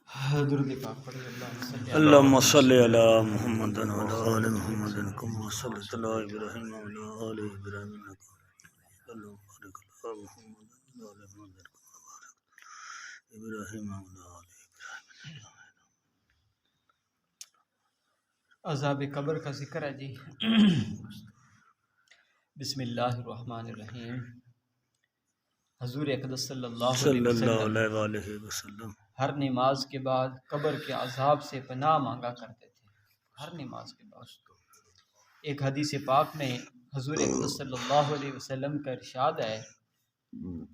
درود پاک پڑھیے اللهم صل على محمد وعلى آل محمد كما صليت على إبراهيم وعلى آل إبراهيم إنك حميد مجيد. اللهم بارك على محمد وعلى آل محمد كما باركت على إبراهيم وعلى آل إبراهيم. عذاب قبر کا ذکر ہے جی۔ بسم اللہ الرحمن الرحیم۔ حضور اقدس صلی اللہ علیہ وسلم ہر نماز کے بعد قبر کے عذاب سے پناہ مانگا کرتے تھے، ہر نماز کے بعد۔ ایک حدیث پاک میں حضور اقدس صلی اللہ علیہ وسلم کا ارشاد ہے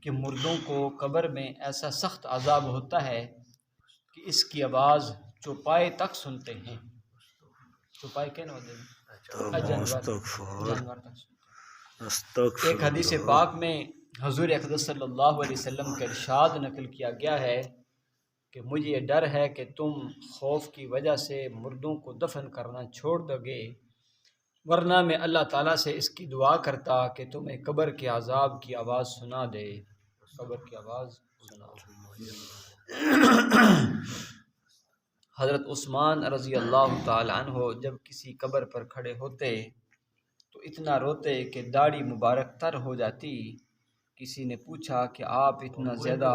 کہ مردوں کو قبر میں ایسا سخت عذاب ہوتا ہے کہ اس کی آواز چوپائے تک سنتے ہیں۔ چوپائے کیا نہ ہوتے ہیں؟ جانور تک سنتے ہیں۔ ایک حدیث پاک میں حضور اقدس صلی اللہ علیہ وسلم کا ارشاد نقل کیا گیا ہے کہ مجھے یہ ڈر ہے کہ تم خوف کی وجہ سے مردوں کو دفن کرنا چھوڑ دو گے، ورنہ میں اللہ تعالیٰ سے اس کی دعا کرتا کہ تمہیں قبر کے عذاب کی آواز سنا دے، قبر کی آواز سنا دے۔ حضرت عثمان رضی اللہ تعالی عنہ جب کسی قبر پر کھڑے ہوتے تو اتنا روتے کہ داڑھی مبارک تر ہو جاتی۔ کسی نے پوچھا کہ آپ اتنا زیادہ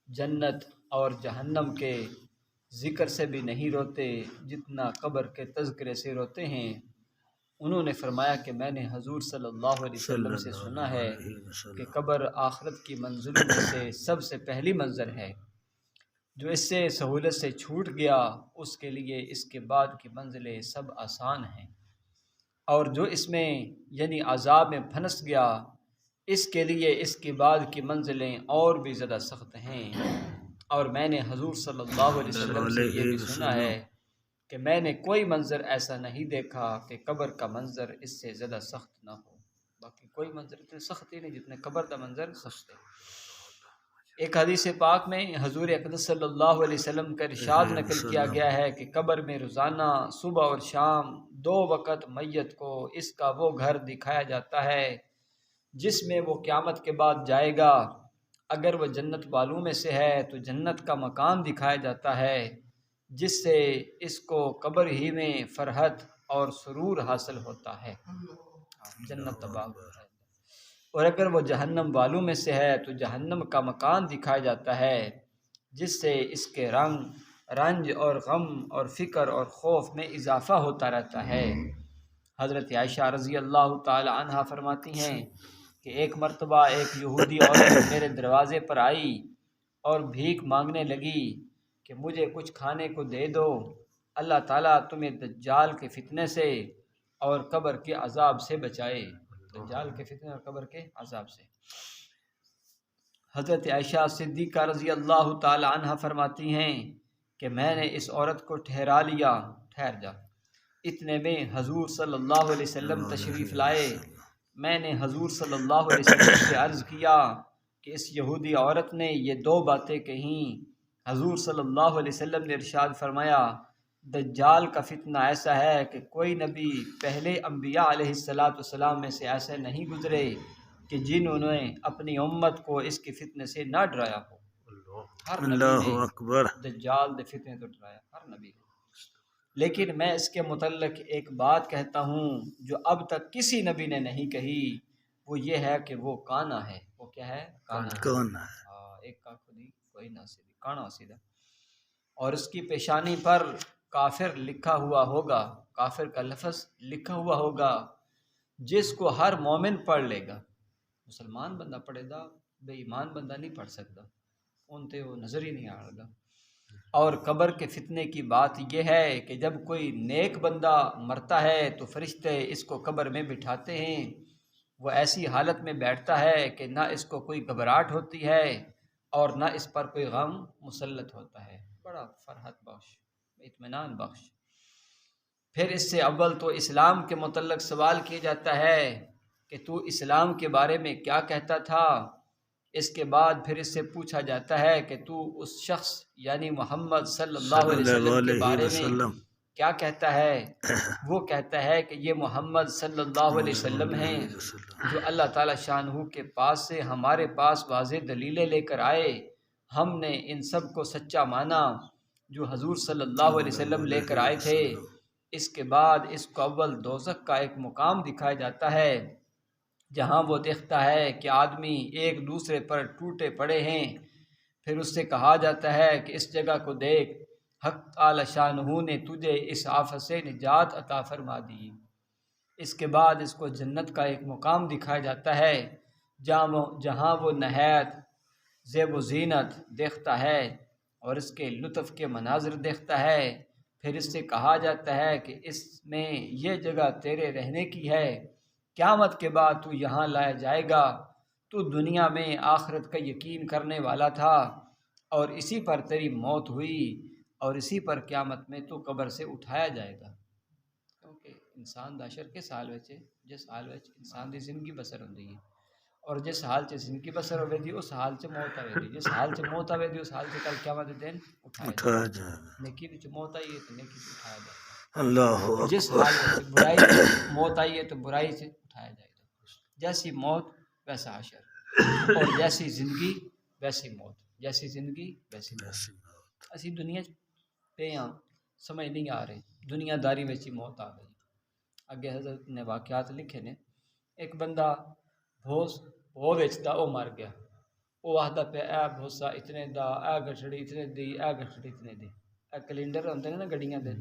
جنت اور جہنم کے ذکر سے بھی نہیں روتے جتنا قبر کے تذکرے سے روتے ہیں؟ انہوں نے فرمایا کہ میں نے حضور صلی اللہ علیہ وسلم سے سنا ہے کہ قبر آخرت کی منزلوں میں سے سب سے پہلی منزل ہے، جو اس سے سہولت سے چھوٹ گیا اس کے لیے اس کے بعد کی منزلیں سب آسان ہیں، اور جو اس میں یعنی عذاب میں پھنس گیا اس کے لیے اس کے بعد کی منزلیں اور بھی زیادہ سخت ہیں۔ اور میں نے حضور صلی اللہ علیہ وسلم سے یہ بھی سنا ہے کہ میں نے کوئی منظر ایسا نہیں دیکھا کہ قبر کا منظر اس سے زیادہ سخت نہ ہو۔ باقی کوئی منظر اتنے سخت ہی نہیں جتنے قبر کا منظر سخت ہے۔ ایک حدیث پاک میں حضور اقدس صلی اللہ علیہ وسلم کا ارشاد نقل کیا گیا ہے کہ قبر میں روزانہ صبح اور شام 2 وقت میت کو اس کا وہ گھر دکھایا جاتا ہے جس میں وہ قیامت کے بعد جائے گا۔ اگر وہ جنت والوں میں سے ہے تو جنت کا مکان دکھایا جاتا ہے جس سے اس کو قبر ہی میں فرحت اور سرور حاصل ہوتا ہے، جنت تباہ ہے۔ اور اگر وہ جہنم والوں میں سے ہے تو جہنم کا مکان دکھایا جاتا ہے جس سے اس کے رنج اور غم اور فکر اور خوف میں اضافہ ہوتا رہتا ہے۔ حضرت عائشہ رضی اللہ تعالی عنہا فرماتی ہیں کہ ایک مرتبہ ایک یہودی عورت میرے دروازے پر آئی اور بھیک مانگنے لگی کہ مجھے کچھ کھانے کو دے دو، اللہ تعالیٰ تمہیں دجال کے فتنے سے اور قبر کے عذاب سے بچائے، دجال کے فتنے اور قبر کے عذاب سے۔ حضرت عائشہ صدیقہ رضی اللہ تعالی عنہ فرماتی ہیں کہ میں نے اس عورت کو ٹھہرا لیا، ٹھہر جا۔ اتنے میں حضور صلی اللہ علیہ وسلم تشریف لائے۔ میں نے حضور صلی اللہ علیہ وسلم سے عرض کیا کہ اس یہودی عورت نے یہ 2 باتیں کہیں۔ حضور صلی اللہ علیہ وسلم نے ارشاد فرمایا دجال کا فتنہ ایسا ہے کہ کوئی نبی پہلے انبیاء علیہ السلام میں سے ایسے نہیں گزرے کہ جنہوں نے اپنی امت کو اس کے فتنے سے نہ ڈرایا ہو۔ ہر نبی نے دجال دے فتنے تو ڈرایا، ہر نبی نے۔ لیکن میں اس کے متعلق ایک بات کہتا ہوں جو اب تک کسی نبی نے نہیں کہی، وہ یہ ہے کہ وہ کانا ہے۔ وہ کیا ہے؟ کانا ہے۔ ایک کا خودی کوئی نہ سیدھی، کانا سیدھا۔ اور اس کی پیشانی پر کافر لکھا ہوا ہوگا، کافر کا لفظ لکھا ہوا ہوگا جس کو ہر مومن پڑھ لے گا۔ مسلمان بندہ پڑھے گا، بے ایمان بندہ نہیں پڑھ سکتا، ان تے وہ نظر ہی نہیں آئے گا۔ اور قبر کے فتنے کی بات یہ ہے کہ جب کوئی نیک بندہ مرتا ہے تو فرشتے اس کو قبر میں بٹھاتے ہیں، وہ ایسی حالت میں بیٹھتا ہے کہ نہ اس کو کوئی گھبراہٹ ہوتی ہے اور نہ اس پر کوئی غم مسلط ہوتا ہے، بڑا فرحت بخش، اطمینان بخش۔ پھر اس سے اول تو اسلام کے متعلق سوال کیا جاتا ہے کہ تو اسلام کے بارے میں کیا کہتا تھا؟ اس کے بعد پھر اس سے پوچھا جاتا ہے کہ تو اس شخص یعنی محمد صلی اللہ علیہ وسلم کے بارے میں کیا کہتا ہے؟ وہ کہتا ہے کہ یہ محمد صلی اللہ علیہ وسلم ہیں جو اللہ تعالی شانہ کے پاس سے ہمارے پاس واضح دلیلیں لے کر آئے، ہم نے ان سب کو سچا مانا جو حضور صلی اللہ علیہ وسلم لے کر آئے تھے۔ اس کے بعد اس کو اول دوزخ کا ایک مقام دکھایا جاتا ہے جہاں وہ دیکھتا ہے کہ آدمی ایک دوسرے پر ٹوٹے پڑے ہیں۔ پھر اس سے کہا جاتا ہے کہ اس جگہ کو دیکھ، حق تعالی شانہ نے تجھے اس آفت سے نجات عطا فرما دی۔ اس کے بعد اس کو جنت کا ایک مقام دکھایا جاتا ہے جہاں وہ نہایت زیب و زینت دیکھتا ہے اور اس کے لطف کے مناظر دیکھتا ہے۔ پھر اس سے کہا جاتا ہے کہ اس میں یہ جگہ تیرے رہنے کی ہے، قیامت کے بعد تو یہاں لایا جائے گا، تو دنیا میں آخرت کا یقین کرنے والا تھا اور اسی پر تیری موت ہوئی اور اسی پر قیامت میں تو قبر سے اٹھایا جائے گا۔ کیونکہ انسان داشر کے سال وچ جس حال وچ انسان دی زندگی بسر ہوندی ہے اور جس حال چ زندگی بسر ہوے دی اس حال چ موت آوے دی، جس حال چ موت آوے دی اس حال چ کل قیامت دے دن اٹھایا جائے گا۔ نیکی وچ موت آئی ہے تو نیکی سے اٹھایا جائے گا، اللہ جس حال وچ برائی موت آئی ہے تو برائی سے اٹھایا جائے گا۔ جیسی موت ویسا حشر اور جیسی زندگی ویسی موت، جیسی زندگی ویسی موت۔ اسی دنیا پہ ہاں سمجھ نہیں آ رہے، دنیا داری وچ ہی موت آ گئی۔ اگے حضرت نے واقعات لکھے نے، ایک بندہ بھو ویچتا، وہ مر گیا، وہ آخدا پہ اے بھوسا اتنے دا، اے گٹھڑی اتنے دی، اے گٹھڑی اتنے دی۔ اے کیلنڈر ہوندے نا گڈیاں دے،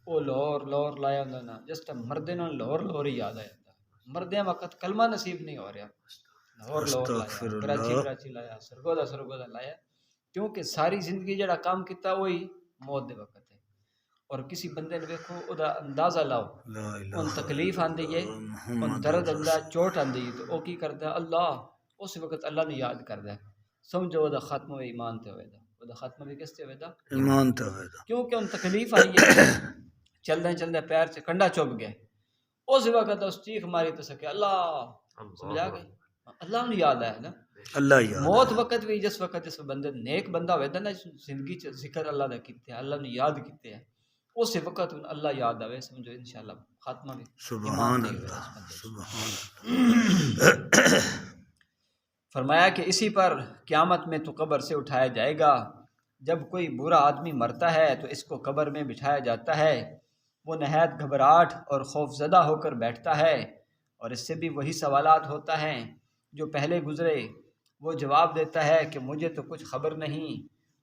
وہ لاہور لایا ہوندا نا، جس ٹائم مردے نوں لاہور ہی یاد آ جاتا، مردے وقت کلمہ نصیب نہیں ہو رہا، لاہور لایا، کراچی لایا، سرگودا لایا، کیونکہ ساری زندگی جڑا کام کیتا وہی موت دے وقت ہے۔ اور کسی بندے نے دیکھو او دا اندازہ لاؤ، ان تکلیف آندی ہے، ان درد آندا، چوٹ آندی ہے، تو او کی کردا ہے اللہ، اس وقت اللہ نے یاد کردا ہے، سمجھو او دا ختم ہوئے ایمان تے ہوئے دا، او دا ختم بھی کس تے ہوئے دا؟ ایمان تے ہوئے دا، کیونکہ ان تکلیف آئی ہے، چلدے پیر سے کنڈا چوب گئے، اس وقت اس چیخ ماری تو سکے اللہ، سمجھا گئے، اللہ نے یاد آیا نا۔ اللہ یاد موت وقت بھی جس بندے نیک بندہ ہوئے دا نا، زندگی چ ذکر اللہ دا کیتے ہیں، اللہ نے یاد کیتے ہیں، اس وقت اللہ یاد آوے، سمجھو انشاءاللہ خاتمہ بھی سبحان اللہ، سبحان اللہ۔ فرمایا کہ اسی پر قیامت میں تو قبر سے اٹھایا جائے گا۔ جب کوئی برا آدمی مرتا ہے تو اس کو قبر میں بٹھایا جاتا ہے، وہ نہایت گھبراہٹ اور خوف زدہ ہو کر بیٹھتا ہے اور اس سے بھی وہی سوالات ہوتا ہیں جو پہلے گزرے۔ وہ جواب دیتا ہے کہ مجھے تو کچھ خبر نہیں،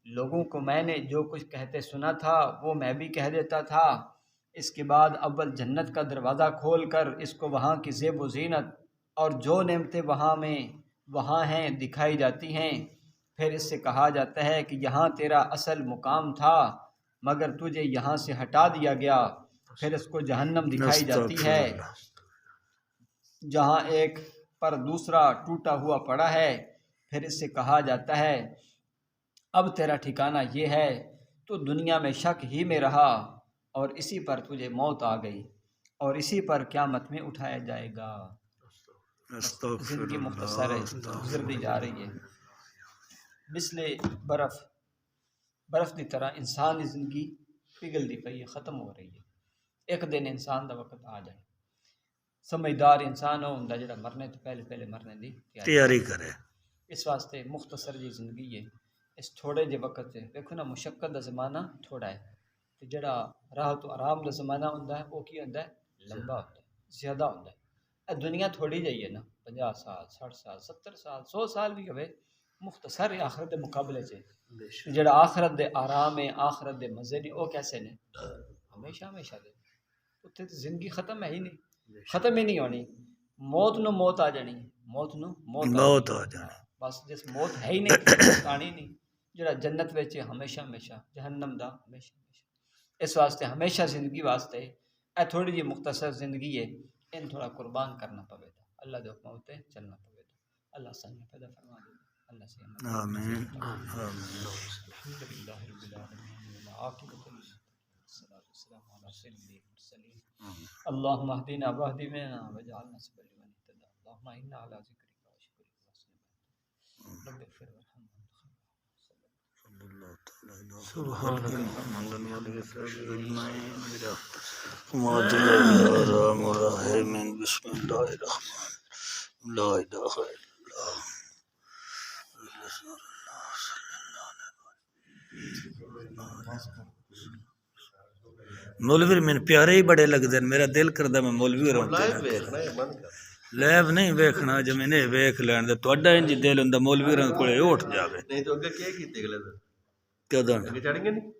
لوگوں کو میں نے جو کچھ کہتے سنا تھا وہ میں بھی کہہ دیتا تھا۔ اس کے بعد اول جنت کا دروازہ کھول کر اس کو وہاں کی زیب و زینت اور جو نعمتیں وہاں ہیں دکھائی جاتی ہیں۔ پھر اس سے کہا جاتا ہے کہ یہاں تیرا اصل مقام تھا مگر تجھے یہاں سے ہٹا دیا گیا۔ پھر اس کو جہنم دکھائی جاتی ہے جہاں ایک پر دوسرا ٹوٹا ہوا پڑا ہے۔ پھر اس سے کہا جاتا ہے اب تیرا ٹھکانہ یہ ہے، تو دنیا میں شک ہی میں رہا اور اسی پر تجھے موت آ گئی اور اسی پر قیامت میں اٹھایا جائے گا۔ زندگی مختصر ہے، گزرتی جا رہی ہے، مثل برف دی طرح انسان کی زندگی پگھلتی پئی ہے، ختم ہو رہی ہے۔ ایک دن انسان دا وقت آ جائے، سمجھدار انسان ہو ہوندا جڑا مرنے تو پہلے مرنے دی تیاری کرے۔ اس واسطے مختصر جی زندگی ہے، اس تھوڑے جے وقت سے دیکھو نا، مشقت دا زمانہ تھوڑا ہے تے جڑا راحت و آرام دا زمانہ ہوندا ہے وہ کی ہوندا ہے؟ لمبا ہوندا ہے، زیادہ ہوندا ہے۔ دنیا تھوڑی جائی ہے نا، 50 سال 60 سال 70 سال 100 سال بھی ہوئے، مختصر ہے آخرت دے مقابلے سے۔ جڑا آخرت دے آرام ہے، آخرت دے مزے نے، وہ کیسے نے؟ ہمیشہ دے، اتنے تو زندگی ختم ہے ہی نہیں، ختم ہی نہیں ہونی، موت نو موت آ جانی، موت نو موت آ جانی، بس جس موت ہے ہی نہیں، آنی نہیں۔ جڑا جنت وچ ہمیشہ، جہنم دا ہمیشہ۔ اس واسطے ہمیشہ زندگی واسطے اے تھوڑی جی مختصر زندگی ہے، ان تھوڑا قربان کرنا پوے گا، اللہ دے حکم تے چلنا پوے گا۔ اللہ سانو پیدا فرما دے، اللہ سے آمین الحمدللہ رب العالمین والعاقبۃ للمتقین والسلام علی سیدنا المرسلین اللهم اهدنا واهد بنا واجعلنا سبلا لمن اهتدى اللهم انا على ذكرك وشكرك وحسن عبادتك رب اغفر وارحم سبحانك محمد وعلى آله أجمعين الرحمن الرحيم بسم الله الرحمن الرحيم لا إله إلا الله مولوی میں پیارے ہی بڑے لگتے ہیں، میرا دل کرتا میں مولوی رہوں لائب نہیں ویکھنا، جو میں نے ویکھ لین دے تہاڈا انج دل ہوندا مولوی رہوں کولے اٹھ جاوے نہیں تو اگے کیا کیتے اگلے دن کدوں اگے چڑھ گئے نہیں